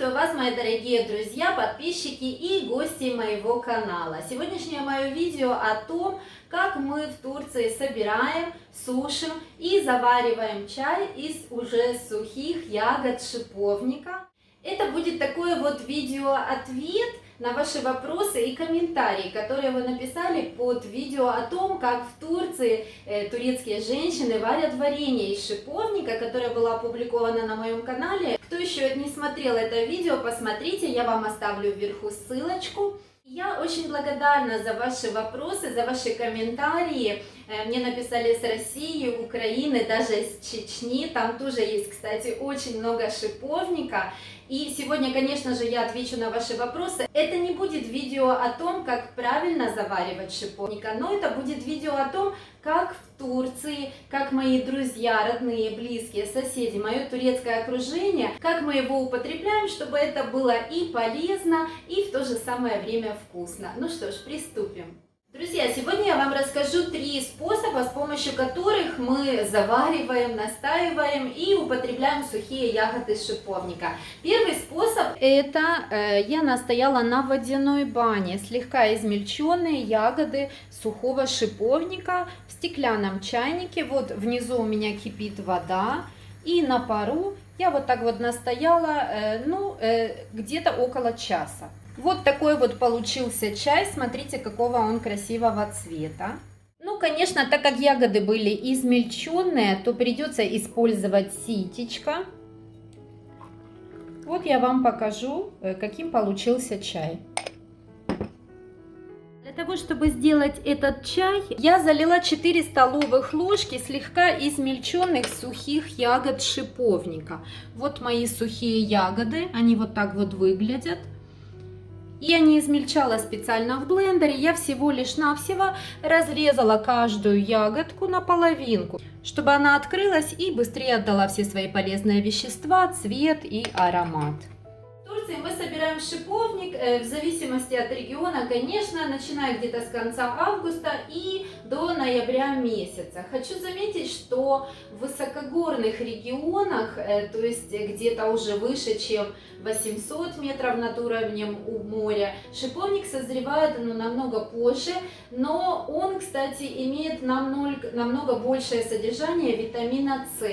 Приветствую вас, мои дорогие друзья, подписчики и гости моего канала. Сегодняшнее мое видео о том, как мы в Турции собираем, сушим и завариваем чай из уже сухих ягод шиповника. Это будет такое вот видео-ответ на ваши вопросы и комментарии, которые вы написали под видео о том, как в Турции турецкие женщины варят варенье из шиповника, которое было опубликовано на моем канале. Кто еще не смотрел это видео, посмотрите, я вам оставлю вверху ссылочку. Я очень благодарна за ваши вопросы, за ваши комментарии. Мне написали с России, Украины, даже из Чечни. Там тоже есть, кстати, очень много шиповника. И сегодня, конечно же, я отвечу на ваши вопросы. Это не будет видео о том, как правильно заваривать шиповника, но это будет видео о том, как в Турции, как мои друзья, родные, близкие, соседи, мое турецкое окружение, как мы его употребляем, чтобы это было и полезно, и в то же самое время вкусно. Ну что ж, приступим. Друзья, сегодня я вам расскажу 3 способа, с помощью которых мы завариваем, настаиваем и употребляем сухие ягоды шиповника. Первый способ – это я настояла на водяной бане слегка измельченные ягоды сухого шиповника в стеклянном чайнике. Вот внизу у меня кипит вода, и на пару я вот так вот настояла где-то около часа. Вот такой вот получился чай, смотрите, какого он красивого цвета. Ну, конечно, так как ягоды были измельченные, то придется использовать ситечко. Вот я вам покажу, каким получился чай. Для того, чтобы сделать этот чай, я залила 4 столовых ложки слегка измельченных сухих ягод шиповника. Вот мои сухие ягоды, они вот так вот выглядят. Я не измельчала специально в блендере, я всего лишь навсего разрезала каждую ягодку на половинку, чтобы она открылась и быстрее отдала все свои полезные вещества, цвет и аромат. В Турции мы собираем шиповник в зависимости от региона, конечно, начиная где-то с конца августа и до ноября месяца. Хочу заметить, что в высокогорных регионах, то есть где-то уже выше, чем 800 метров над уровнем у моря, шиповник созревает намного позже, но он, кстати, имеет намного большее содержание витамина С.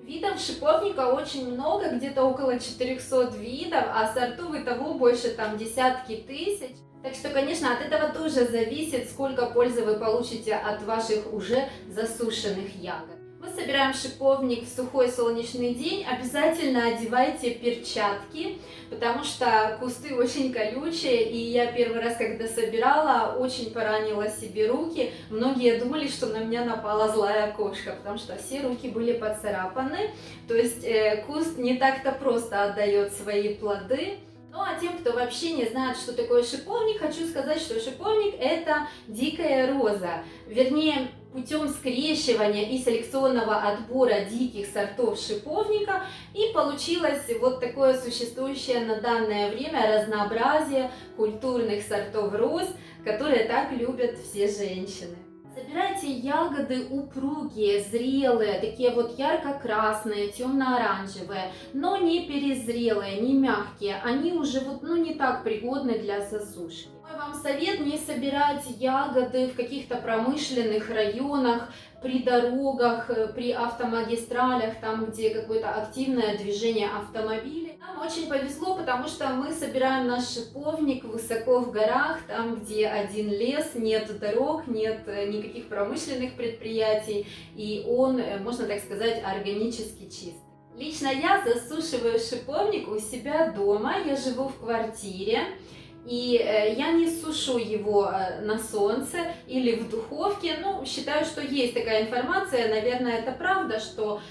Видов шиповника очень много, где-то около 400 видов, а сортов и того больше, там десятки тысяч. Так что, конечно, от этого тоже зависит, сколько пользы вы получите от ваших уже засушенных ягод. Мы собираем шиповник в сухой солнечный день. Обязательно одевайте перчатки, потому что кусты очень колючие. И я первый раз, когда собирала, очень поранила себе руки. Многие думали, что на меня напала злая кошка, потому что все руки были поцарапаны. То есть куст не так-то просто отдает свои плоды. Ну а тем, кто вообще не знает, что такое шиповник, хочу сказать, что шиповник – это дикая роза. Вернее, путем скрещивания и селекционного отбора диких сортов шиповника и получилось вот такое существующее на данное время разнообразие культурных сортов роз, которые так любят все женщины. Собирайте ягоды упругие, зрелые, такие вот ярко-красные, темно-оранжевые, но не перезрелые, не мягкие. Они уже вот, не так пригодны для засушки. Мой вам совет: не собирать ягоды в каких-то промышленных районах, при дорогах, при автомагистралях, там, где какое-то активное движение автомобилей. Нам очень повезло, потому что мы собираем наш шиповник высоко в горах, там, где один лес, нет дорог, нет никаких промышленных предприятий, и он, можно так сказать, органически чист. Лично я засушиваю шиповник у себя дома, я живу в квартире. И я не сушу его на солнце или в духовке. Считаю, что есть такая информация, наверное, это правда, что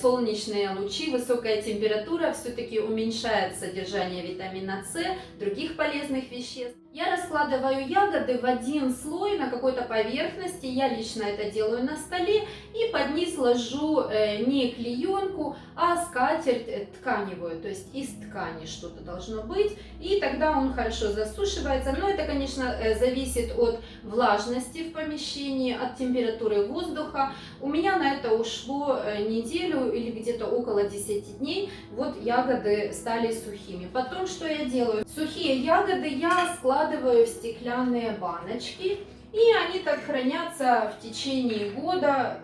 солнечные лучи, высокая температура все-таки уменьшает содержание витамина С, других полезных веществ. Я раскладываю ягоды в один слой на какой-то поверхности, я лично это делаю на столе, и под низ ложу не клеенку, а скатерть тканевую, то есть из ткани что-то должно быть, и тогда он хорошо засушивается. Но это, конечно, зависит от влажности в помещении, от температуры воздуха. У меня на это ушло неделю или где-то около 10 дней, вот ягоды стали сухими. Потом что я делаю? Сухие ягоды я складываю в стеклянные баночки, и они так хранятся в течение года.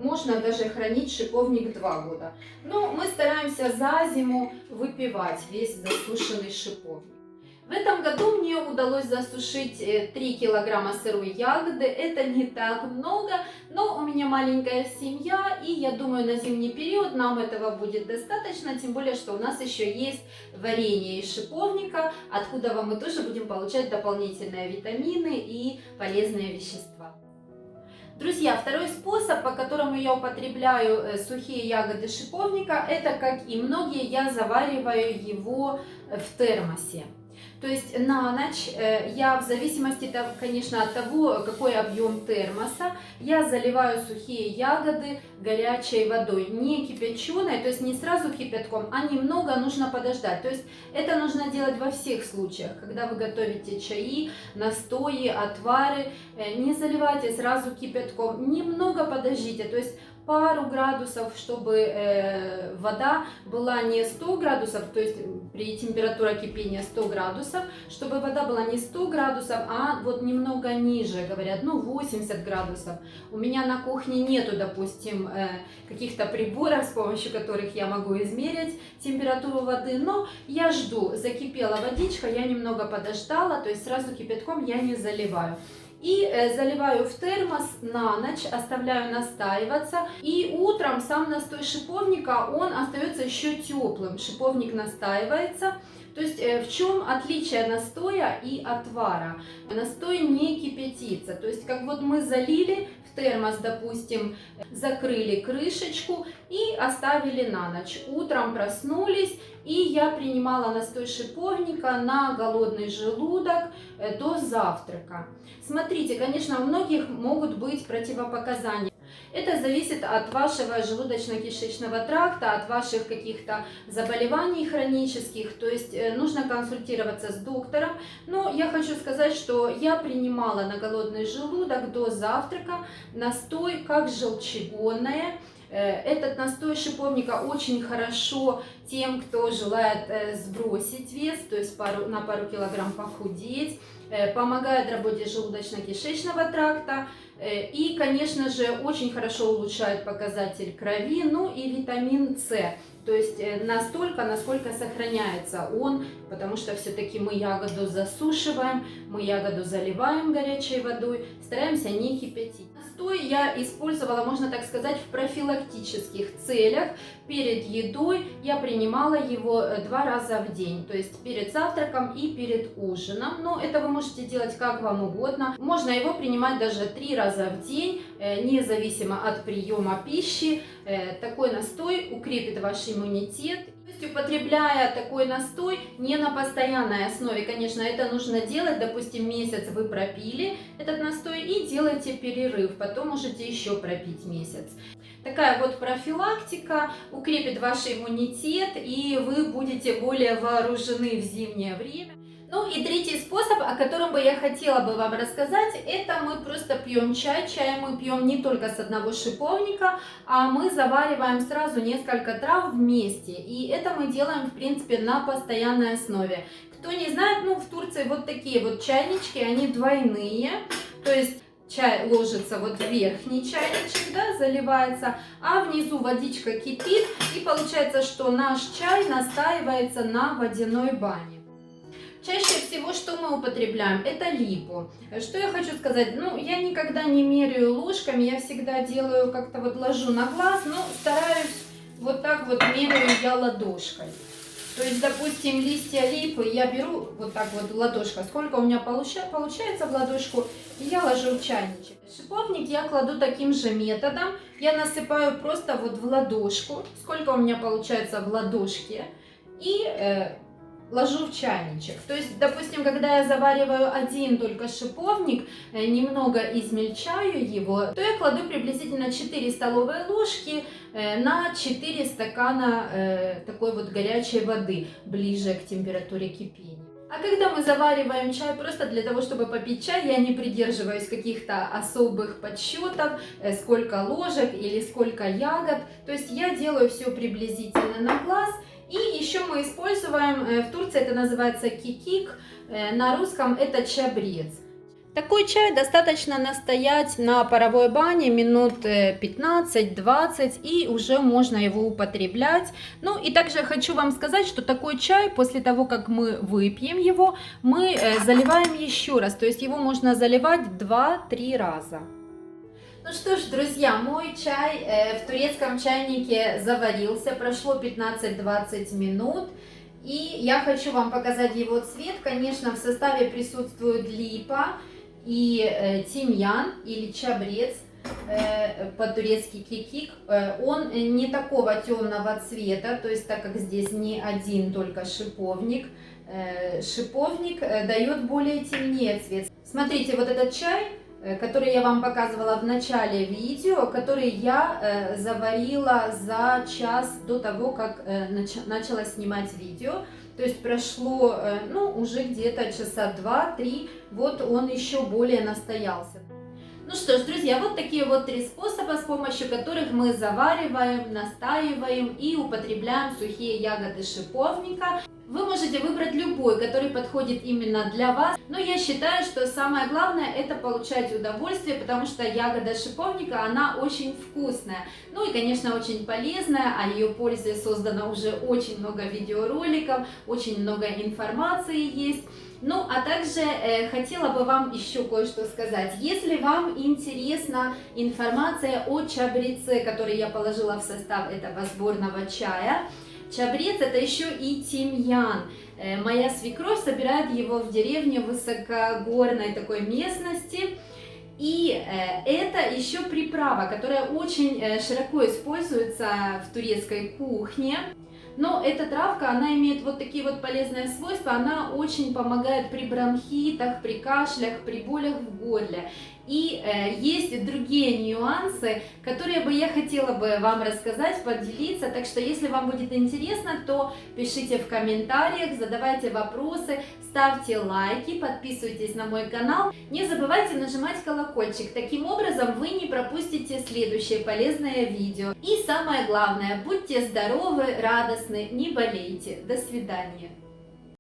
Можно даже хранить шиповник 2 года. Но мы стараемся за зиму выпивать весь засушенный шиповник. В этом году мне удалось засушить 3 килограмма сырой ягоды. Это не так много, но у меня маленькая семья, и я думаю, на зимний период нам этого будет достаточно, тем более, что у нас еще есть варенье из шиповника, откуда мы тоже будем получать дополнительные витамины и полезные вещества. Друзья, второй способ, по которому я употребляю сухие ягоды шиповника, это, как и многие, я завариваю его в термосе. То есть на ночь я, в зависимости, конечно, от того, какой объем термоса, я заливаю сухие ягоды горячей водой, не кипяченой, то есть не сразу кипятком, а немного нужно подождать. То есть это нужно делать во всех случаях, когда вы готовите чаи, настои, отвары, не заливайте сразу кипятком, немного подождите, то есть пару градусов, чтобы вода была не 100 градусов, то есть при температуре кипения 100 градусов, чтобы вода была не 100 градусов, а вот немного ниже, говорят, ну 80 градусов. У меня на кухне нету, допустим, каких-то приборов, с помощью которых я могу измерить температуру воды, но я жду, закипела водичка, я немного подождала, то есть сразу кипятком я не заливаю. И заливаю в термос на ночь, оставляю настаиваться. И утром сам настой шиповника, он остается еще теплым. Шиповник настаивается. То есть в чем отличие настоя и отвара? Настой не кипятится. То есть как вот мы залили в термос, допустим, закрыли крышечку и оставили на ночь. Утром проснулись, и я принимала настой шиповника на голодный желудок до завтрака. Смотрите, конечно, у многих могут быть противопоказания. Это зависит от вашего желудочно-кишечного тракта, от ваших каких-то заболеваний хронических, то есть нужно консультироваться с доктором. Но я хочу сказать, что я принимала на голодный желудок до завтрака настой как желчегонное. Этот настой шиповника очень хорошо тем, кто желает сбросить вес, то есть на пару килограмм похудеть, помогает работе желудочно-кишечного тракта и, конечно же, очень хорошо улучшает показатель крови, ну и витамин С. То есть настолько, насколько сохраняется он, потому что все-таки мы ягоду засушиваем, мы ягоду заливаем горячей водой, стараемся не кипятить. Настой я использовала, можно так сказать, в профилактических целях. Перед едой я принимала его 2 раза в день, то есть перед завтраком и перед ужином. Но это вы можете делать как вам угодно. Можно его принимать даже 3 раза в день, независимо от приема пищи. Такой настой укрепит ваш иммунитет. То есть, употребляя такой настой не на постоянной основе, конечно, это нужно делать, допустим, месяц вы пропили этот настой и делаете перерыв, потом можете еще пропить месяц. Такая вот профилактика укрепит ваш иммунитет, и вы будете более вооружены в зимнее время. Ну и третий способ, о котором бы я хотела бы вам рассказать, это мы просто пьем чай. Чай мы пьем не только с одного шиповника, а мы завариваем сразу несколько трав вместе. И это мы делаем, в принципе, на постоянной основе. Кто не знает, ну в Турции вот такие вот чайнички, они двойные, то есть чай ложится вот в верхний чайничек, да, заливается, а внизу водичка кипит, и получается, что наш чай настаивается на водяной бане. Чаще всего, что мы употребляем, это липу. Что я хочу сказать, ну, я никогда не меряю ложками, я всегда делаю, как-то вот ложу на глаз, но стараюсь вот так вот меряю я ладошкой. То есть, допустим, листья липы я беру вот так вот ладошка, сколько у меня получается в ладошку, и я ложу в чайничек. Шиповник я кладу таким же методом, я насыпаю просто вот в ладошку, сколько у меня получается в ладошке, и ложу в чайничек. То есть, допустим, когда я завариваю один только шиповник, немного измельчаю его, то я кладу приблизительно 4 столовые ложки на 4 стакана такой вот горячей воды, ближе к температуре кипения. А когда мы завариваем чай просто для того, чтобы попить чай, я не придерживаюсь каких-то особых подсчетов, сколько ложек или сколько ягод. То есть я делаю все приблизительно на глаз. И еще мы используем, в Турции это называется кикик, на русском это чабрец. Такой чай достаточно настоять на паровой бане минут 15-20, и уже можно его употреблять. Ну и также хочу вам сказать, что такой чай, после того, как мы выпьем его, мы заливаем еще раз. То есть его можно заливать 2-3 раза. Ну что ж, друзья, мой чай в турецком чайнике заварился, прошло 15-20 минут. И я хочу вам показать его цвет. Конечно, в составе присутствует липа и тимьян или чабрец, по-турецки кикик. Он не такого темного цвета, то есть так как здесь не один только шиповник, шиповник дает более темнее цвет. Смотрите, вот этот чай, который я вам показывала в начале видео, который я заварила за час до того, как начала снимать видео. То есть прошло, ну, уже где-то часа 2-3, вот он еще более настоялся. Ну что ж, друзья, вот такие вот 3 способа, с помощью которых мы завариваем, настаиваем и употребляем сухие ягоды шиповника. Вы можете выбрать любой, который подходит именно для вас, но я считаю, что самое главное это получать удовольствие, потому что ягода шиповника, она очень вкусная, ну и, конечно, очень полезная, о ее пользе создано уже очень много видеороликов, очень много информации есть. Ну, а также хотела бы вам еще кое-что сказать. Если вам интересна информация о чабреце, который я положила в состав этого сборного чая, чабрец это еще и тимьян. Моя свекровь собирает его в деревне высокогорной такой местности. И это еще приправа, которая очень широко используется в турецкой кухне. Но эта травка, она имеет вот такие вот полезные свойства, она очень помогает при бронхитах, при кашлях, при болях в горле. И есть другие нюансы, которые бы я хотела бы вам рассказать, поделиться. Так что, если вам будет интересно, то пишите в комментариях, задавайте вопросы, ставьте лайки, подписывайтесь на мой канал. Не забывайте нажимать колокольчик. Таким образом, вы не пропустите следующее полезное видео. И самое главное, будьте здоровы, радостны, не болейте. До свидания.